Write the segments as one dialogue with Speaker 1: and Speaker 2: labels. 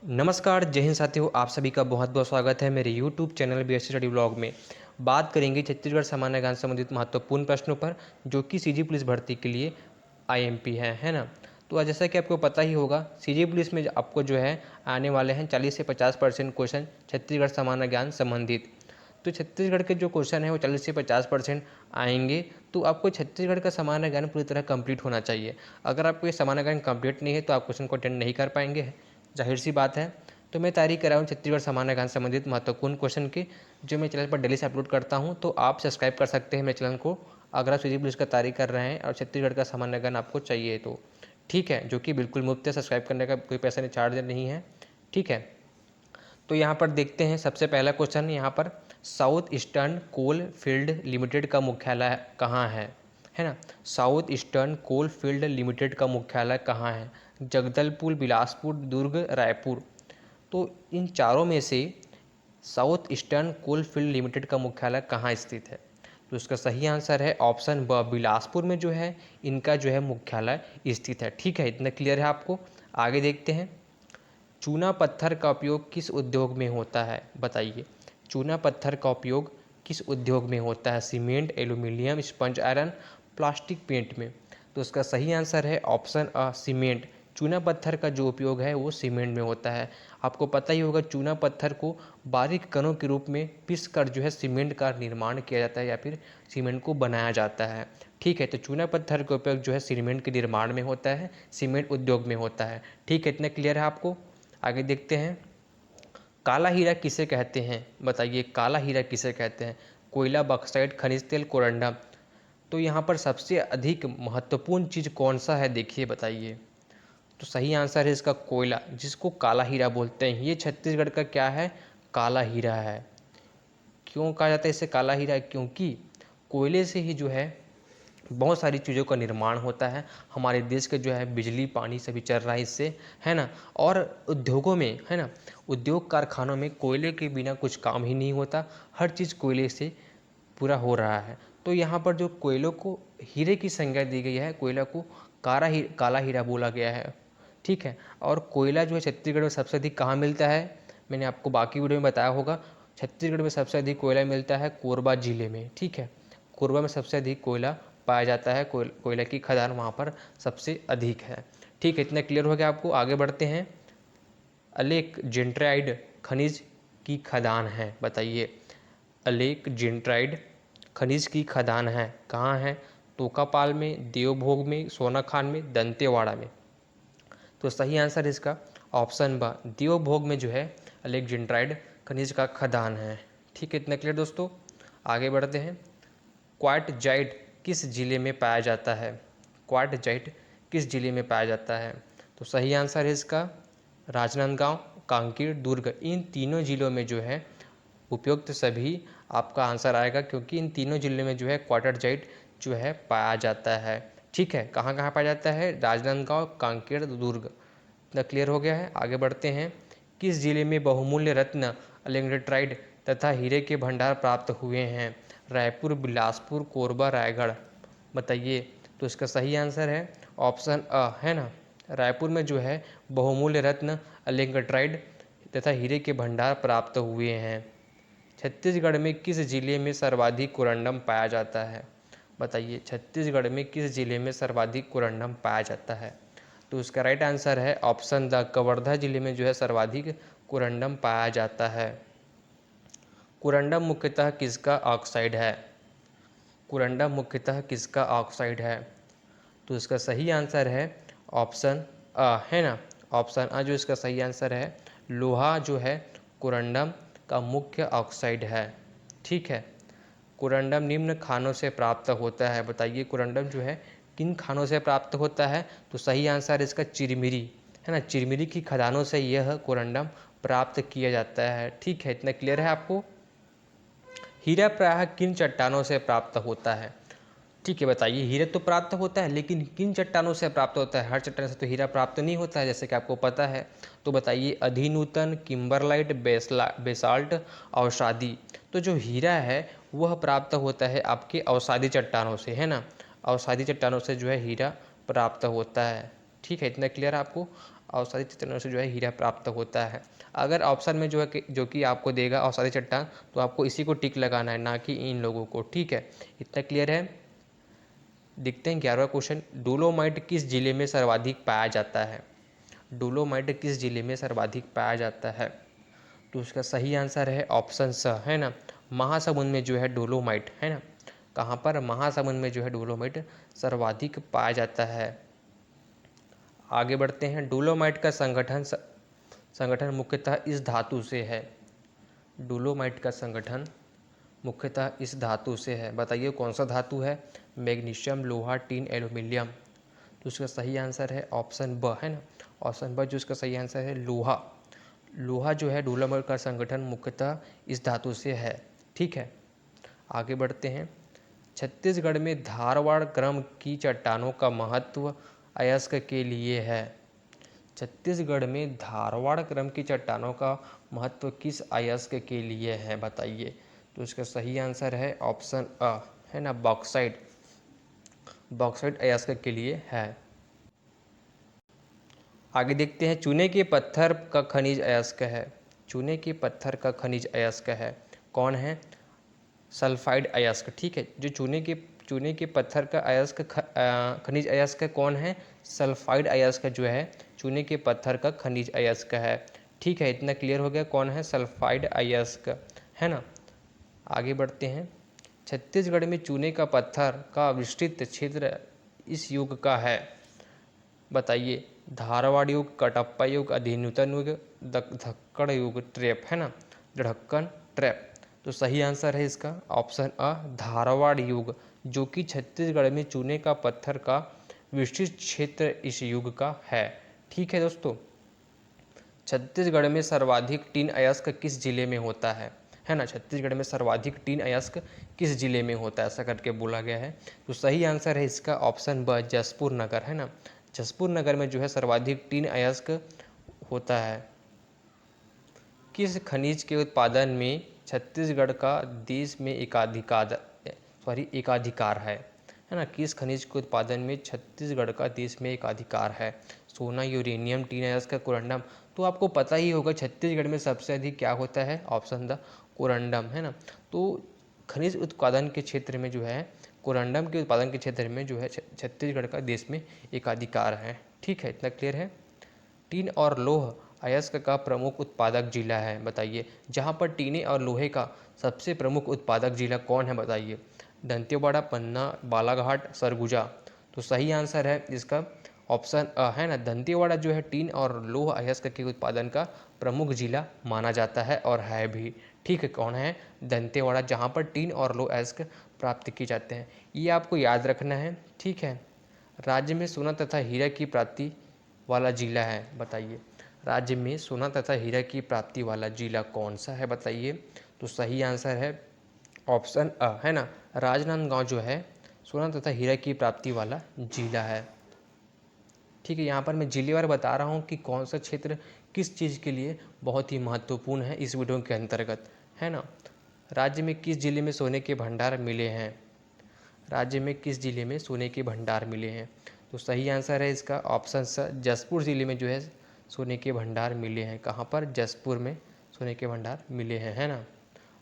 Speaker 1: नमस्कार, जय हिंद साथियों, आप सभी का बहुत-बहुत स्वागत है मेरे YouTube channel BSc study vlog में। बात करेंगे छत्तीसगढ़ सामान्य ज्ञान से संबंधित महत्वपूर्ण प्रश्नों पर, जो कि सीजी पुलिस भर्ती के लिए आईएमपी है ना? तो जैसा कि आपको पता ही होगा, सीजी पुलिस में आपको जो है आने वाले हैं 40 से 50% क्वेश्चन छत्तीसगढ़ सामान्य ज्ञान संबंधित। तो छत्तीसगढ़ के जो क्वेश्चन है वो 40 से 50% आएंगे, तो आपको छत्तीसगढ़ का सामान्य ज्ञान पूरी तरह कंप्लीट होना चाहिए। अगर आपको ये सामान्य ज्ञान कंप्लीट नहीं है तो आप क्वेश्चन को अटेंड नहीं कर पाएंगे, जाहिर सी बात है। तो मैं तैयारी कर रहा हूँ छत्तीसगढ़ सामान्य ज्ञान संबंधित महत्वपूर्ण क्वेश्चन की, जो मैं चैनल पर डेली से अपलोड करता हूँ। तो आप सब्सक्राइब कर सकते हैं मेरे चैनल को, अगर आप सीजी पुलिस का तैयारी कर रहे हैं और छत्तीसगढ़ का सामान्य ज्ञान आपको चाहिए तो। ठीक है, जो कि बिल्कुल मुफ्त है, सब्सक्राइब करने का कोई पैसा नहीं, चार्ज नहीं है। ठीक है, तो यहाँ पर देखते हैं सबसे पहला क्वेश्चन। यहाँ पर South Eastern Coal Field Limited का मुख्यालय कहाँ है ना? South Eastern Coal Field Limited का मुख्यालय कहाँ है? जगदलपुर, बिलासपुर, दुर्ग, रायपुर। तो इन चारों में से South Eastern Coal Field Limited का मुख्यालय कहाँ स्थित है? तो इसका सही आंसर है ऑप्शन ब, बिलासपुर में जो है इनका जो है मुख्यालय स्थित है। ठीक है, इतना क्लियर है आपको? आगे देखते हैं। चूना पत्थर का उपयोग किस उद्योग में होता है? बताइए, चूना पत्थर का उपयोग किस उद्योग में होता है? Cement, aluminium, sponge iron, plastic paint में। तो इसका सही आंसर है ऑप्शन अ, सीमेंट। चूना पत्थर का जो उपयोग है वो सीमेंट में होता है। आपको पता ही होगा, चूना पत्थर को बारीक कणों के रूप में पीस कर जो है सीमेंट का निर्माण किया जाता है या फिर सीमेंट को बनाया जाता है। ठीक है, तो चूना पत्थर का उपयोग जो है सीमेंट के निर्माण में होता है, सीमेंट उद्योग में होता है। ठीक है, इतना क्लियर है आपको? आगे देखते हैं। काला हीरा किसे कहते हैं? बताइए, काला हीरा किसे कहते हैं? कोयला, बॉक्साइट, खनिज तेल, कोरंडम। तो यहाँ पर सबसे अधिक महत्वपूर्ण चीज़ कौन सा है, देखिए बताइए। तो सही आंसर है इसका कोयला, जिसको काला हीरा बोलते हैं। ये छत्तीसगढ़ का क्या है? काला हीरा है। क्यों कहा जाता है इसे काला हीरा? क्योंकि कोयले से ही जो है बहुत सारी चीज़ों का निर्माण होता है। हमारे देश के जो है बिजली पानी सभी चल रहा है इससे, है ना? और उद्योगों में, है ना, उद्योग कारखानों में कोयले के बिना कुछ काम ही नहीं होता। हर चीज़ कोयले से पूरा हो रहा है। तो यहाँ पर जो कोयलों को हीरे की संज्ञा दी गई है, कोयला को काला हीरा बोला गया है। ठीक है, और कोयला जो है छत्तीसगढ़ में सबसे अधिक कहाँ मिलता है? मैंने आपको बाकी वीडियो में बताया होगा। छत्तीसगढ़ में सबसे अधिक कोयला मिलता है कोरबा जिले में। ठीक है, कोरबा में सबसे अधिक कोयला पाया जाता है। कोयला की खदान वहाँ पर सबसे अधिक है। ठीक है, इतना क्लियर हो गया आपको? आगे बढ़ते हैं। अलेकजेंड्राइड खनिज की खदान है, बताइए। अलेकजेंड्राइड खनिज की खदान है कहाँ है? तोकापाल में, देवभोग में, सोनाखान में, दंतेवाड़ा में। तो सही आंसर इसका ऑप्शन ब, देवभोग में जो है अलेकजेंड्राइड खनिज का खदान है। ठीक है, इतना क्लियर दोस्तों? आगे बढ़ते हैं। क्वार्टजाइट किस जिले में पाया जाता है? क्वार्टजाइट किस जिले में पाया जाता है? तो सही आंसर है इसका राजनांदगांव, कांकेर, दुर्ग। इन तीनों जिलों में जो है उपयुक्त सभी आपका आंसर आएगा, क्योंकि इन तीनों जिलों में जो है क्वार्टरजाइट जो है पाया जाता है। ठीक है, कहाँ कहाँ पाया जाता है? राजनांदगांव, कांकेर, दुर्ग। इतना क्लियर हो गया है? आगे बढ़ते हैं। किस जिले में बहुमूल्य रत्न अलेक्जेंड्राइड तथा हीरे के भंडार प्राप्त हुए हैं? रायपुर, बिलासपुर, कोरबा, रायगढ़। बताइए, तो इसका सही आंसर है ऑप्शन अ, है ना? रायपुर में जो है बहुमूल्य रत्न अलेक्जेंड्राइड तथा हीरे के भंडार प्राप्त हुए हैं। छत्तीसगढ़ में किस जिले में सर्वाधिक कोरंडम पाया जाता है? बताइए, छत्तीसगढ़ में किस जिले में सर्वाधिक कोरंडम पाया जाता है? तो इसका राइट आंसर है ऑप्शन द, कवर्धा जिले में जो है सर्वाधिक कोरंडम पाया जाता है। कोरंडम मुख्यतः किसका ऑक्साइड है? कोरंडम मुख्यतः किसका ऑक्साइड है? तो इसका सही आंसर है ऑप्शन अ, है ना? ऑप्शन अ जो इसका सही आंसर है। लोहा जो है कोरंडम का मुख्य ऑक्साइड है। ठीक है, कोरंडम निम्न खानों से प्राप्त होता है। बताइए, कोरंडम जो है किन खानों से प्राप्त होता है? तो सही आंसर इसका चिरमिरी, है ना? चिरमिरी की खदानों से यह कोरंडम प्राप्त किया जाता है। ठीक है, इतना क्लियर है आपको? हीरा प्रायः किन चट्टानों से प्राप्त होता है? ठीक है, बताइए, हीरा तो प्राप्त होता है, लेकिन किन चट्टानों से प्राप्त होता है? हर चट्टान से तो हीरा प्राप्त नहीं होता है, जैसे कि आपको पता है। तो बताइए, अधिनूतन, किम्बरलाइट, बेसाल्ट, अवसादी। तो जो हीरा है वह प्राप्त होता है आपके अवसादी चट्टानों से, है ना? अवसादी चट्टानों से जो है हीरा प्राप्त होता है। ठीक है, इतना क्लियर आपको? अवसादी चट्टानों से जो है हीरा प्राप्त होता है। अगर ऑप्शन में जो है जो कि आपको देगा अवसादी चट्टान, तो आपको इसी को टिक लगाना है, ना कि इन लोगों को। ठीक है, इतना क्लियर है। देखते हैं 11वां क्वेश्चन, डोलोमाइट किस जिले में सर्वाधिक पाया जाता है? डोलोमाइट किस जिले में सर्वाधिक पाया जाता है? तो उसका सही आंसर है ऑप्शन स, है ना, महासमुंद में जो है डोलोमाइट, है ना, कहाँ पर? महासमुंद में जो है डोलोमाइट सर्वाधिक पाया जाता है। आगे बढ़ते हैं। डोलोमाइट का संगठन मुख्यतः इस धातु से है। डोलोमाइट का संगठन मुख्यतः इस धातु से है। बताइए कौन सा धातु है? मैग्नीशियम, लोहा, टीन, एल्यूमिनियम। तो उसका सही आंसर है ऑप्शन ब, है ना, ऑप्शन ब जो इसका सही आंसर है लोहा। लोहा जो है डोलोमाइट का संगठन मुख्यतः इस धातु से है। ठीक है, आगे बढ़ते हैं। छत्तीसगढ़ में धारवाड़ क्रम की चट्टानों का महत्व अयस्क के लिए है। छत्तीसगढ़ में धारवाड़ क्रम की चट्टानों का महत्व किस अयस्क के लिए है? बताइए। तो इसका सही आंसर है ऑप्शन अ, है ना, बॉक्साइट। बॉक्साइट अयस्क के लिए है। आगे देखते हैं। चूने के पत्थर का खनिज अयस्क है। चूने के पत्थर का खनिज अयस्क है, कौन है? सल्फाइड अयस्क। ठीक है, जो चूने के पत्थर का अयस्क खनिज अयस्क कौन है? सल्फाइड अयस्क जो है चूने के पत्थर का खनिज अयस्क है। ठीक है, इतना क्लियर हो गया कौन है? सल्फाइड अयस्क, है ना। आगे बढ़ते हैं। छत्तीसगढ़ में चूने का पत्थर का विस्तृत क्षेत्र इस युग का है। बताइए। धारवाड़ युग, कटप्पा युग, अधीनतन युग, धक्कड़ युग, ट्रैप, है ना, ढक्कन ट्रैप। तो सही आंसर है इसका ऑप्शन अ, धारवाड़ युग, जो कि छत्तीसगढ़ में चूने का पत्थर का विस्तृत क्षेत्र इस युग का है। ठीक है दोस्तों, छत्तीसगढ़ में सर्वाधिक टीन अयस्क किस जिले में होता है ना, छत्तीसगढ़ में सर्वाधिक टीन अयस्क किस जिले में होता है, ऐसा करके बोला गया है। तो सही आंसर है इसका ऑप्शन ब, जसपुर नगर, है ना, जसपुर नगर में जो है सर्वाधिक टीन अयस्क होता है। किस खनिज के उत्पादन में छत्तीसगढ़ का देश में एकाधिकार है ना, किस खनिज के उत्पादन में छत्तीसगढ़ का देश में एकाधिकार है? सोना, यूरेनियम, टीन अयस्क, कोरंडम। तो आपको पता ही होगा छत्तीसगढ़ में सबसे अधिक क्या होता है? ऑप्शन द, कोरंडम, है ना। तो खनिज उत्पादन के क्षेत्र में जो है, कोरंडम के उत्पादन के क्षेत्र में जो है छत्तीसगढ़ का देश में एकाधिकार है। ठीक है, इतना क्लियर है। टीन और लोह अयस्क का प्रमुख उत्पादक जिला है। बताइए, जहाँ पर टीने और लोहे का सबसे प्रमुख उत्पादक जिला कौन है? बताइए। दंतेवाड़ा, पन्ना, बालाघाट, सरगुजा। तो सही आंसर है इसका ऑप्शन अ, है ना, दंतेवाड़ा जो है टीन और लोह अयस्क के उत्पादन का प्रमुख जिला माना जाता है और है भी। ठीक है, कौन है? दंतेवाड़ा, जहाँ पर टीन और लोह अयस्क प्राप्त किए जाते हैं। ये आपको याद रखना है। ठीक है, राज्य में सोना तथा हीरा की प्राप्ति वाला जिला है। बताइए, राज्य में सोना तथा हीरा की प्राप्ति वाला जिला कौन सा है? बताइए। तो सही आंसर है ऑप्शन अ, है ना, राजनांदगांव जो है सोना तथा हीरा की प्राप्ति वाला जिला है। ठीक है, यहाँ पर मैं जिलेवार बता रहा हूँ कि कौन सा क्षेत्र किस चीज़ के लिए बहुत ही महत्वपूर्ण है इस वीडियो के अंतर्गत, है ना। राज्य में किस जिले में सोने के भंडार मिले हैं? राज्य में किस जिले में सोने के भंडार मिले हैं? तो सही आंसर है इसका ऑप्शन स, जसपुर जिले में जो है सोने के भंडार मिले हैं। कहाँ पर? जसपुर में सोने के भंडार मिले हैं, है ना।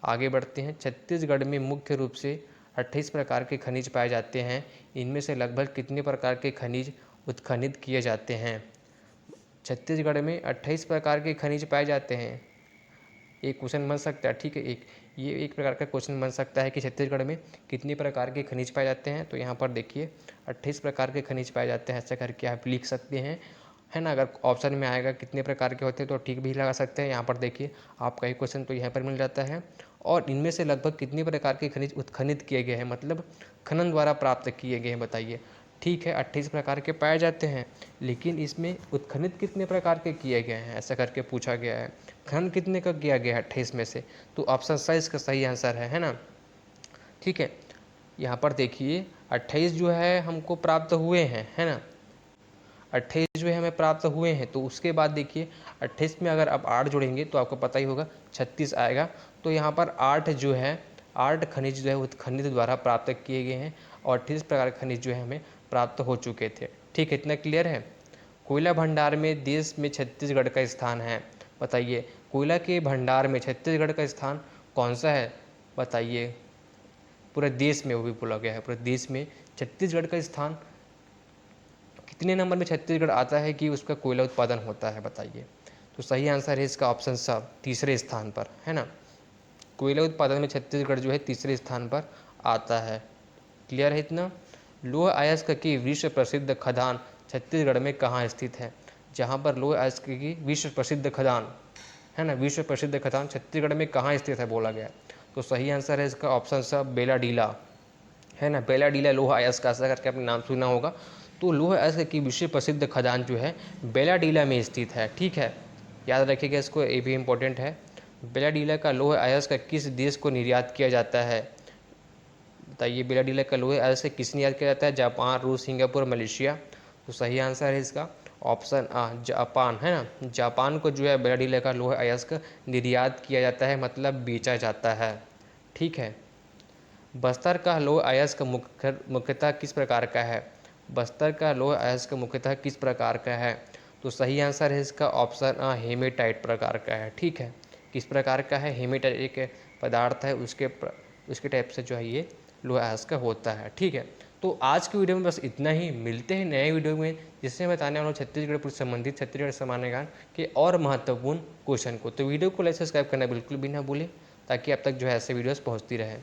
Speaker 1: आगे बढ़ते हैं। छत्तीसगढ़ में मुख्य रूप से 28 प्रकार के खनिज पाए जाते हैं। इनमें से लगभग कितने प्रकार के खनिज उत्खनित किए जाते हैं? छत्तीसगढ़ में 28 प्रकार के खनिज पाए जाते हैं। एक क्वेश्चन बन सकता है। ठीक है, ये एक प्रकार का क्वेश्चन बन सकता है कि छत्तीसगढ़ में कितने प्रकार के खनिज पाए जाते हैं। तो यहाँ पर देखिए 28 प्रकार के खनिज पाए जाते हैं, ऐसा करके आप लिख सकते हैं, है ना। अगर ऑप्शन में आएगा कितने प्रकार के होते हैं तो ठीक भी लगा सकते हैं। यहाँ पर देखिए आपका एक क्वेश्चन तो यहाँ पर मिल जाता है। और इनमें से लगभग कितने प्रकार के खनिज उत्खनित किए गए हैं, मतलब खनन द्वारा प्राप्त किए गए हैं, बताइए। ठीक है, 28 प्रकार के पाए जाते हैं, लेकिन इसमें उत्खनित कितने प्रकार के किए गए हैं, ऐसा करके पूछा गया है। खनन कितने का किया गया है 28 में से? तो ऑप्शन सा इसका सही आंसर है ना। ठीक है, यहाँ पर देखिए 28 जो है हमको प्राप्त हुए हैं, है ना, 28 जो है हमें प्राप्त हुए हैं। तो उसके बाद देखिए 28 में अगर आप 8 जोड़ेंगे तो आपको पता ही होगा 36 आएगा। तो यहाँ पर 8 जो है 8 खनिज जो है उत्खनित द्वारा प्राप्त किए गए हैं और 28 प्रकार के खनिज जो है हमें प्राप्त हो चुके थे। ठीक है, इतना क्लियर है। कोयला भंडार में देश में छत्तीसगढ़ का स्थान है। बताइए कोयला के भंडार में छत्तीसगढ़ का स्थान कौन सा है? बताइए। पूरे देश में वो भी बोला गया है, पूरे देश में छत्तीसगढ़ का स्थान कितने नंबर में छत्तीसगढ़ आता है कि उसका कोयला उत्पादन होता है? बताइए। तो सही आंसर है इसका ऑप्शन सा, तीसरे स्थान पर, है ना। कोयला उत्पादन में छत्तीसगढ़ जो है तीसरे स्थान पर आता है। क्लियर है इतना? लौह अयस्क की विश्व प्रसिद्ध खदान छत्तीसगढ़ में कहाँ स्थित है? जहाँ पर लौह अयस्क की विश्व प्रसिद्ध खदान है ना, विश्व प्रसिद्ध खदान छत्तीसगढ़ में कहाँ स्थित है बोला गया। तो सही आंसर है इसका ऑप्शन सा बेलाडीला, है ना। बेलाडीला लौह अयस्क ऐसा करके आपने नाम सुना होगा। तो लौह अयस्क की विश्व प्रसिद्ध खदान जो है बेलाडीला में स्थित है। ठीक है, याद रखिएगा इसको, ये भी इम्पोर्टेंट है। बेलाडीला का लौह अयस्क किस देश को निर्यात किया जाता है? बताइए बेलाडीला का लौह अयस्क किस निर्यात किया जाता है? जापान, रूस, सिंगापुर, मलेशिया। तो सही आंसर है इसका ऑप्शन आ, जापान, है ना। जापान को जो है बेलाडीला का लौह अयस्क निर्यात किया जाता है, मतलब बेचा जाता है। ठीक है। बस्तर का लौह अयस्क मुख्यतः किस प्रकार का है? बस्तर का लौह अयस्क मुख्यतः किस प्रकार का है? तो सही आंसर है इसका ऑप्शन आ, हेमेटाइट प्रकार का है। ठीक है, किस प्रकार का है? हेमेटाइट एक पदार्थ है, उसके टाइप से जो है ये लौह अयस्क होता है। ठीक है, तो आज की वीडियो में बस इतना ही। मिलते हैं नए वीडियो में, जिससे बताने वाला हूँ छत्तीसगढ़ पुलिस संबंधित छत्तीसगढ़ सामान्य ज्ञान के और महत्वपूर्ण क्वेश्चन को। तो वीडियो को लाइक सब्सक्राइब करना बिल्कुल भी ना भूलें, ताकि अब तक जो है ऐसे वीडियोस पहुँचती रहे।